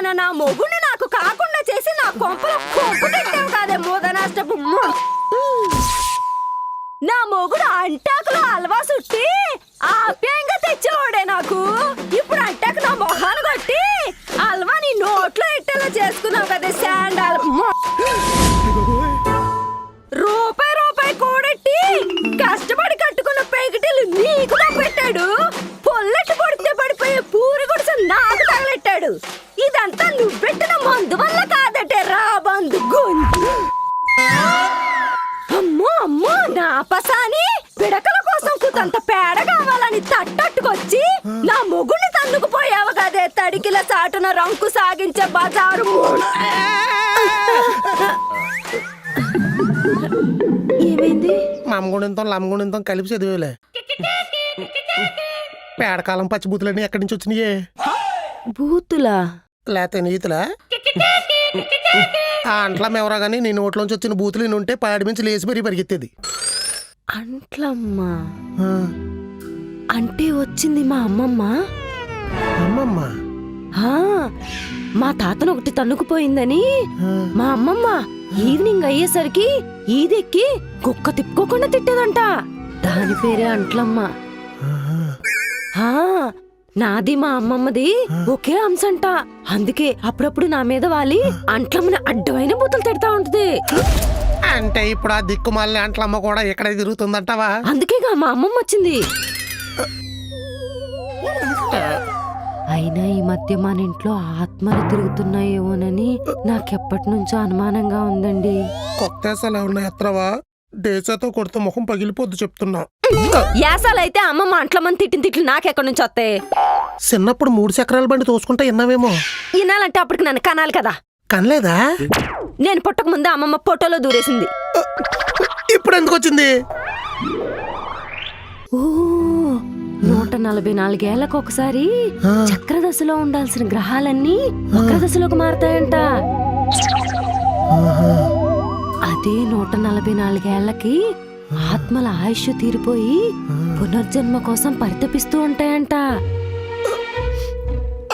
అయినా నా మొగుడిని నాకు కాకుండా చేసి నా కొంపలో కొంపు పెట్టావు కాదే మూదనాష్టపు నా మొగుడు అంటాకులో హల్వా సుట్టి ఆప్యాయంగా తెచ్చేవాడే నాకు. ఇప్పుడు అంటాకు నా మొహాన్ని కొట్టి హల్వా నీ నోట్లో ఇట్టేలా చేసుకున్నావు కదా శాండాల్. రూపాయి రూపాయి కూడెట్టి కష్టపడి కట్టుకున్న పెగిటిలు నీకు పెట్టాడు. పొల్లెట్టు కొడితే పడిపోయే పూరి గుడిసె నాకు తగలెట్టాడు. ఇదంతా నువ్వు పెట్టిన మందు వల్ల కాదటే రా బంధు గొంతు. అమ్మో అమ్మో నా పసాని పిడకల కోసం కుతంత పేడ కావాలని తట్టట్టుకొచ్చి నా మొగుడిని తన్నుకుపోయావు కదే తడికిల చాటున రంకు సాగించే బజారు. ఏమైంది? మామగుడింతో లమ్మగుడింతో కలిపి చదివేలే. పేడకాలం పచ్చి బూతులన్నీ ఎక్కడి నుంచి వచ్చినాయే? బూతులా లేతే నీతులా? ఆ అంట్లం ఎవరా గానీ నీ నోట్లోంచి వచ్చిన బూతులు ఉంటే పాడి మించి లేచి మరీ పరిగెత్తేది. అంట్లమ్మా అంటే వచ్చింది మా అమ్మమ్మ. అమ్మమ్మ మా తాతను ఒకటి తన్నుకుపోయిందని మా అమ్మమ్మ ఈవినింగ్ అయ్యేసరికి ఈదెక్కి కుక్క తిప్పుకోకుండా తిట్టేదంట. దాని పేరే అంట్లమ్మ. నాది మా అమ్మమ్మది ఒకే అంశంట. అందుకే అప్పుడప్పుడు నా మీద వాలి అంట్లమ్మని అడ్డమైన బూతులు తిడతా ఉంటది. అంటే ఇప్పుడు ఆ దిక్కుమాలిన అంట్లమ్మ కూడా ఎక్కడ తిరుగుతుందంటావా? అందుకేగా మా అమ్మమ్మ వచ్చింది. అయినా ఈ మధ్య మన ఇంట్లో ఆత్మలు తిరుగుతున్నాయేమోనని నాకెప్పటి నుంచో అనుమానంగా ఉందండి. కొత్తేసాలు ఏమన్నా ఎత్రవా? దేశాతో కొడితే ముఖం పగిలిపోద్దు చెప్తున్నా. యాసాలైతే అమ్మమ్మ అంట్లమ్మని తిట్టిన తిట్లు నాకెక్కడి నుంచి వస్తాయి? చిన్నప్పుడు 3 చక్రాల బండి తోసుకుంటా విన్నావేమో. వినాలంటే అప్పటికి నన్ను కనాలి కదా. కనలేదా? నేను పుట్టక ముందే అమ్మమ్మ ఫోటోలో దూరేసింది. ఇప్పుడు ఎందుకు వచ్చింది? 144 ఏళ్లకు ఒకసారి చక్రదశలో ఉండాల్సిన గ్రహాలన్నీ వక్రదశలోకి మారతాయంట. అదే 144 ఏళ్లకి ఆత్మల ఆయుష్ తీరిపోయి పునర్జన్మ కోసం పరితపిస్తూ ఉంటాయంట.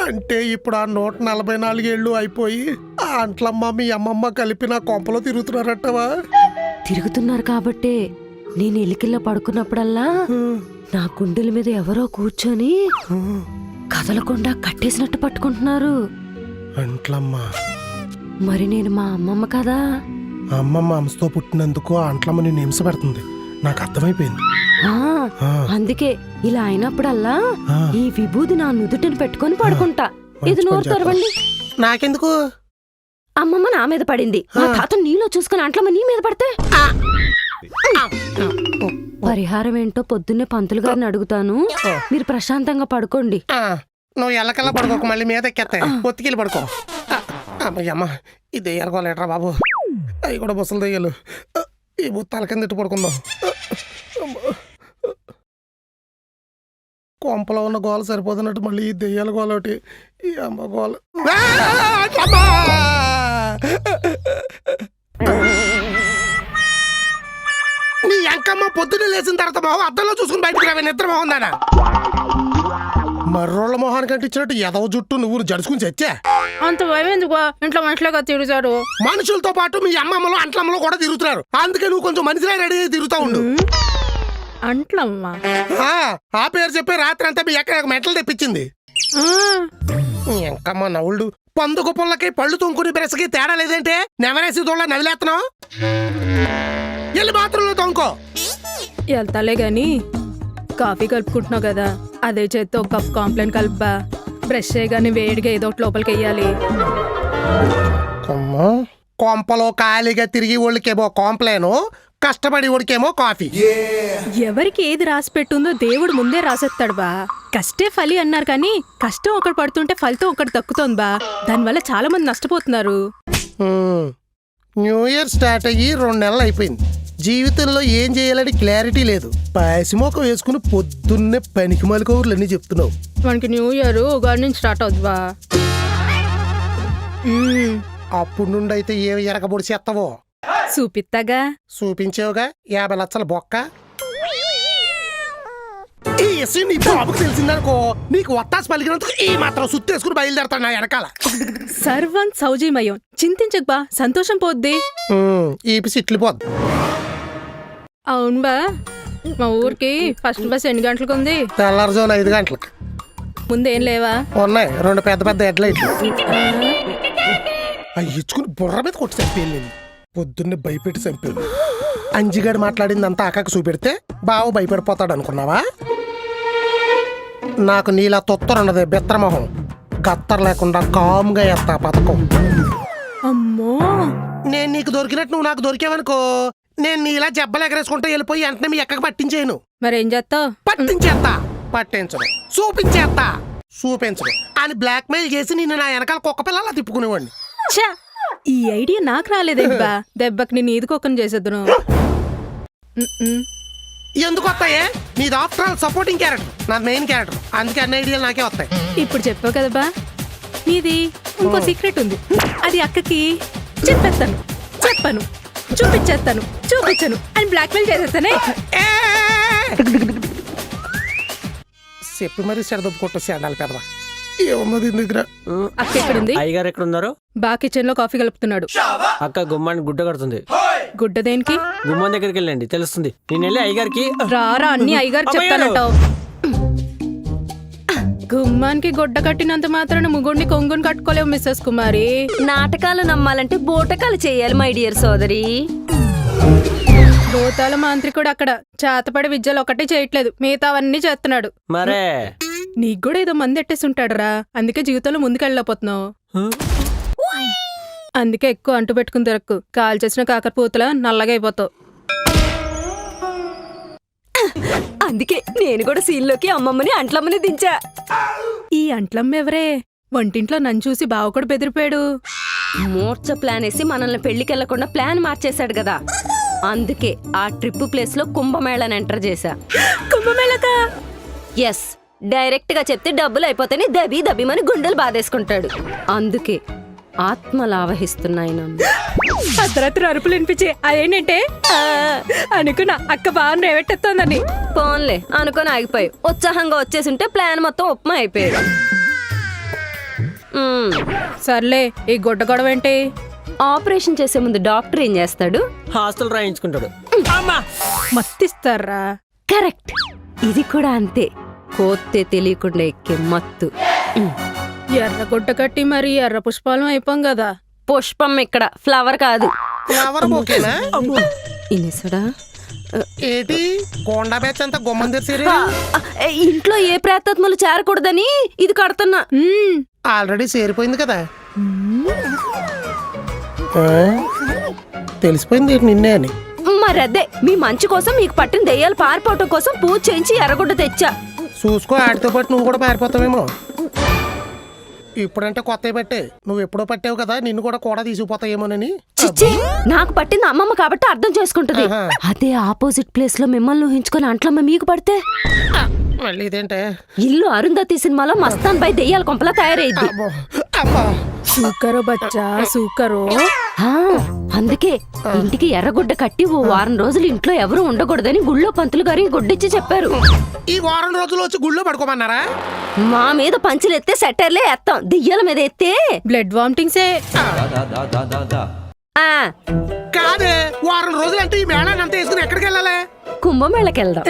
అంటే ఇప్పుడు ఆ 144 ఏళ్ళు అయిపోయి ఆ అంట్లమ్మ మీ అమ్మమ్మ కలిపి నా కొంపలో తిరుగుతున్నారట్టవా? తిరుగుతున్నారు కాబట్టే నేను ఎలికిల్లో పడుకున్నప్పుడల్లా నా గుండెల మీద ఎవరో కూర్చొని కదలకుండా కట్టేసినట్టు పట్టుకుంటున్నారు. అంట్లమ్మ మరి నేను మా అమ్మమ్మ కదా. అమ్మమ్మ అంశతో పుట్టినందుకు ఆ అంట్లమ్మ నేను హింస పెడుతుంది. నాకు అర్థమైపోయింది. అందుకే ఇలా అయినప్పుడల్లా ఈ విభూది నా నుదుటిని పెట్టుకొని పడుకుంటా. ఇది నోరు తెరవండి. నాకెందుకు? అమ్మమ్మ నా మీద పడింది. మా తాత నీలో చూసుకుని అంట్లమ్మ నీ మీద పడితే పరిహారం ఏంటో పొద్దున్నే పంతులు గారిని అడుగుతాను. మీరు ప్రశాంతంగా పడుకోండి. నువ్వు ఎల్లకల్లా పడుకోక మళ్ళీ మీద ఎక్కేస్తా. పొత్తికెళ్ళి పడుకో. అమ్మయ్యమ్మ ఇది ఎరగోలేట్రా బాబు. అవి కూడా బుసలు దెయ్యాలు. ఈ బుత్తాల కింద ఇట్టు పడుకుందాం. కొంపలో ఉన్న గోల సరిపోతున్నట్టు మళ్ళీ ఈ దెయ్యాల గోల ఒకటి. ఈ అమ్మ గోల. నీ అంకమ్మ పొద్దున్నే లేచిన తర్వాత మొహం అద్దంలో చూసుకుని బయటకు రావే. నిద్ర మొహం దానా? మర్రోళ్ళ మొహానికి అంటించినట్టు ఎదవ జుట్టు నువ్వు జడుచుకుని చచ్చా. అంత భయం ఎందుకు? ఇంట్లో మనుషులుగా తిరుగుతారు. మనుషులతో పాటు మీ అమ్మమ్మలు అంట్లమ్మలు కూడా తిరుగుతున్నారు. అందుకే నువ్వు కొంచెం మనిషిలా రెడీ అయ్యి తిరుగుతా ఉండు. అంట్లమ్మ ఆ పేరు చెప్పి రాత్రి అంతా మీ ఎక్కడ మెట్టలు తెప్పించింది. ఎంకమ్మ నవ్వుడు పందుకు పుల్లకి పళ్ళు తొంకుని బ్రెస్కి తేడా లేదంటే నెవరేసి దోళ్ళ నవిలేస్తున్నావు. వెళ్ళి బాత్రూంలో తొంకో. వెళ్తాలే గాని కాఫీ కలుపుకుంటున్నావు కదా, అదే చేత్తో ఒక కప్ కాంప్లైన్ కలుపుబా. బ్రష్ చేయగానే వేడిగా ఏదో ఒకటి లోపలికి వెయ్యాలి. కొంపలో ఖాళీగా తిరిగి ఒళ్ళకేమో కాంప్లైను, కష్టపడి ఒడికేమో కాఫీ. ఎవరికి ఏది రాసి పెట్టుందో దేవుడు ముందే రాసేస్తాడు బా. కష్టే ఫలి అన్నారు కానీ కష్టం ఒకటి పడుతుంటే ఫలితం ఒకటి దక్కుతోంది బా. దానివల్ల చాలా మంది నష్టపోతున్నారు. న్యూ ఇయర్ స్టార్ట్ అయ్యి 2 నెలలు అయిపోయింది. జీవితంలో ఏం చేయాలని క్లారిటీ లేదు. పాయసమోక వేసుకుని పొద్దున్నే పనికి మలికౌరులన్నీ చెప్తున్నావు. మనకి న్యూ ఇయర్ ఉగాది నుంచి స్టార్ట్ అవుద్ది బా. అప్పుడు నుండి అయితే ఏమి ఎరగబొడి చేస్తావో చూపిస్తాగా. చూపించావుగా 50 లక్షల బొక్క. ఈ విషయం నీ బాబుకు తెలిసిందనుకో నీకు వత్తాసు పలికినందుకు ఈ మాత్రం సుత్తేసుకుని బయలుదేరతాడు నా వెనకాల. సర్వం సౌజీమయం, చింతించకు బా, సంతోషం పోద్ది. ఈ పిసి ఇట్లిపోద్ది. అవును బా, మా ఊరికి ఫస్ట్ బస్ ఎన్ని గంటలకు ఉంది? తెల్లారుజామున 5 గంటలకు. ముందేం లేవా? ఉన్నాయి 2 పెద్ద పెద్ద హెడ్లైట్లు. అవి ఇచ్చుకుని బుర్ర మీద కొట్టి చంపేయండి. పొద్దున్నే భయపెట్టి చంపాను. అంజిగాడు మాట్లాడిందంతా అక్కకు చూపెడితే బావ భయపడిపోతాడు అనుకున్నావా? నాకు నీలా తొత్తరున్నదే బెత్తరమొహం. కత్తర్ లేకుండా కామ్గా ఎత్తా పథకం. అమ్మో, నేను నీకు దొరికినట్టు నువ్వు నాకు దొరికావనుకో, నేను నీలా జబ్బలు ఎగరేసుకుంటూ వెళ్ళిపోయి వెంటనే మీ ఎక్కకి పట్టించేయను. మరేం చేస్తావు? పట్టించేస్తా, పట్టించడు, చూపించేస్తా, చూపించడు అని బ్లాక్ మెయిల్ చేసి నిన్ను నా వెనకాల కుక్క పిల్లలా తిప్పుకునేవాడిని. ఛా, ఈ ఐడియా నాకు రాలేదేబ్బా. దెబ్బకి నేను ఈదుకోకని చేసేద్దును. ఎందుకు వస్తాయే? నీది ఆఫ్టర్ ఆల్ సపోర్టింగ్ క్యారెక్టర్, నాది మెయిన్ క్యారెక్టర్. అందుకే అన్ని ఐడియాలు నాకే వస్తాయి. ఇప్పుడు చెప్పావు కదా బా, నీది ఇంకో సీక్రెట్ ఉంది. అది అక్కకి చెప్పేస్తాను, చెప్పను, చూపించను అని బ్లాక్మెయిల్ చేసేస్తానే. చెప్పి మరీ సెడదొప్పు కొట్టేసి అండాలి పెడదా. ఏమన్నా దీని దగ్గర? అక్క ఎక్కడుంది? అయ్యగారు ఎక్కడ ఉన్నారు? బా కిచెన్ లో కాఫీ కలుపుతున్నాడు. అక్క గుమ్మాన్ని గుడ్డ కడుతుంది. గుడ్డ దేనికి? గుమ్మం దగ్గరికి వెళ్ళండి, తెలుస్తుంది. నేను వెళ్ళి అయ్యగారికి రారా అన్ని అయ్యగారు చెప్తానంటావు. గుమ్మానికి గుడ్డ కట్టినంత మాత్రాన ముగుడిని కొంగుని కట్టుకోలేవు మిస్సెస్ కుమారి. నాటకాలు నమ్మాలంటే బోటకాలు చేయాలి మై డియర్ సోదరి. భూతాల మాంత్రికుడు అక్కడ చేతపడి విద్యలు ఒకటి చేయట్లేదు, మిగతావన్నీ చేస్తున్నాడు. మరే నీకు కూడా ఏదో మంది ఎట్టేసి ఉంటాడురా, అందుకే జీవితంలో ముందుకెళ్ళకపోతున్నావు. అందుకే ఎక్కువ అంటు పెట్టుకుని తిరక్కు, కాల్ చేసిన కాకరపూతల నల్లగా అయిపోతావు. అందుకే నేను కూడా సీన్లోకి అమ్మమ్మని అంట్లమ్మని దించా. ఈ అంట్లమ్మ ఎవరే? వంటింట్లో నన్ను చూసి బావ కూడా బెదిరిపోయాడు. మోర్చ ప్లాన్ వేసి మనల్ని పెళ్లికెళ్లకుండా ప్లాన్ మార్చేశాడు కదా, అందుకే ఆ ట్రిప్ ప్లేస్ లో కుంభమేళాని ఎంటర్ చేశా. కుంభమేళక? ఎస్, డైరెక్ట్ గా చెప్తే డబ్బులు అయిపోతాయని దబి దబిమని గుండెలు బాధేసుకుంటాడు. అందుకే ఆత్మలు ఆవహిస్తున్నాయి నన్ను. అర్ధరాత్రి అరుపులు వినిపించి అదేంటంటే అనుకున్నా అక్క బాగా రేవెట్టెత్తోందని. పోన్లే అనుకొని ఆగిపోయి ఉత్సాహంగా వచ్చేసింటే ప్లాన్ మొత్తం ఉప్మా అయిపోయాడు. సర్లే, ఈ గుడ్డ గొడవ ఏంటి? ఆపరేషన్ చేసే ముందు డాక్టర్ ఏం చేస్తాడు? హాస్టల్ రాయించుకుంటాడు. మత్తిస్తారా? కరెక్ట్, ఇది కూడా అంతే. కోత్తే తెలియకుండా ఎక్కే మత్తు. ఎర్ర గుడ్డ కట్టి మరి ఎర్ర పుష్పాలం అయిపోం కదా. పుష్పం ఇక్కడ, ఫ్లవర్ కాదు. ఫ్లవర్ బొకేనా? ఇనేసడా ఏటి కొండా బ్యాచ్ అంతా గుమ్మం తెరిసారు. ఇంట్లో ఏ ప్రేతాత్మలు చేరకూడదని ఇది కడుతున్నా. ఆల్రెడీ చేరిపోయింది కదా. తెలిసిపోయింది నిన్నే అని. మరదే మీ మంచి కోసం మీకు పట్టిన దెయ్యాలు పారిపోవటం కోసం పూజ చేయించి ఎర్రగుడ్డ తెచ్చా. చూసుకో, ఆడితో పాటు నువ్వు కూడా పారిపోతావేమో. ఇప్పుడంటే కొత్త పట్టే, నువ్వు ఎప్పుడో పట్టావు కదా, నిన్ను కూడా తీసుకుపోతాయేమోనని. చిచ్చి, నాకు పట్టింది అమ్మమ్మ కాబట్టి అర్థం చేసుకుంటది. అదే ఆపోజిట్ ప్లేస్ లో మిమ్మల్ని ఊహించుకొని అంట్లమ్మ మీకు పడితే మళ్ళీ ఇదేంటే? ఇల్లు అరుంధతి సినిమాలో మస్తాన్ బై దెయ్యాల కొంపలా తయారైద్ది. సూకరో బచ్చా సూకరో. అందుకే ఇంటికి ఎర్రగుడ్డ కట్టి ఓ వారం రోజులు ఇంట్లో ఎవరు ఉండకూడదని గుళ్ళో పంతులు గారి గుడ్డిచ్చి చెప్పారు. ఈ వారం రోజులు వచ్చి గుళ్ళో పడుకోమన్నారా? మా మీద పంచులు ఎత్తే సెటర్లే ఎత్తాం, దెయ్యాల మీద ఎత్తే బ్లడ్ వామిటింగ్సే. కాదే, వారం రోజులు అంటే ఈ మేళాన్ని అంతా వేసుకుని ఎక్కడికి వెళ్ళాలి? కుంభమేళకెళ్దాం.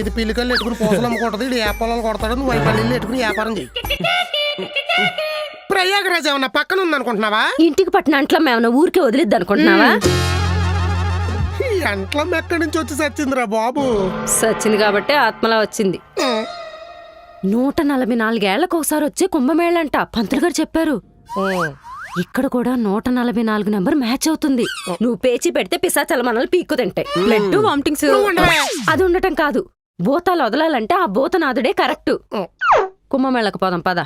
ఇది పిల్లికల్లు ఎట్టుకుని పోసలు అమ్ముకుంటది, ఇది ఏపాలను కొడతాడు, నువ్వు వైపల్లి ఎట్టుకుని వ్యాపారం చెయ్యి. ప్రయాగరాజ్ ఏమన్నా పక్కన ఉందనుకుంటున్నావా? ఇంటికి పట్టిన అంట్లమ్మ ఏమన్నా ఊరికే వదిలిద్ది అనుకుంటున్నావా? ఈ అంట్లం ఎక్కడి నుంచి వచ్చి సచ్చిందిరా బాబు? సచ్చింది కాబట్టి ఆత్మలా వచ్చింది. 144 ఏళ్లకు ఒకసారి వచ్చే కుంభమేళంట, పంతులు గారు చెప్పారు. ఇక్కడ కూడా 144 నెంబర్ మ్యాచ్ అవుతుంది. నువ్వు పేచి పెడితే పిశాచాల మనల్ని పీక్కు తింటాయి. బ్లడ్ వామిటింగ్స్ అది ఉండటం కాదు, భూతాలు వదలాలంటే ఆ భూతనాథుడే కరెక్ట్. కుంభమేళకు పోదాం పద.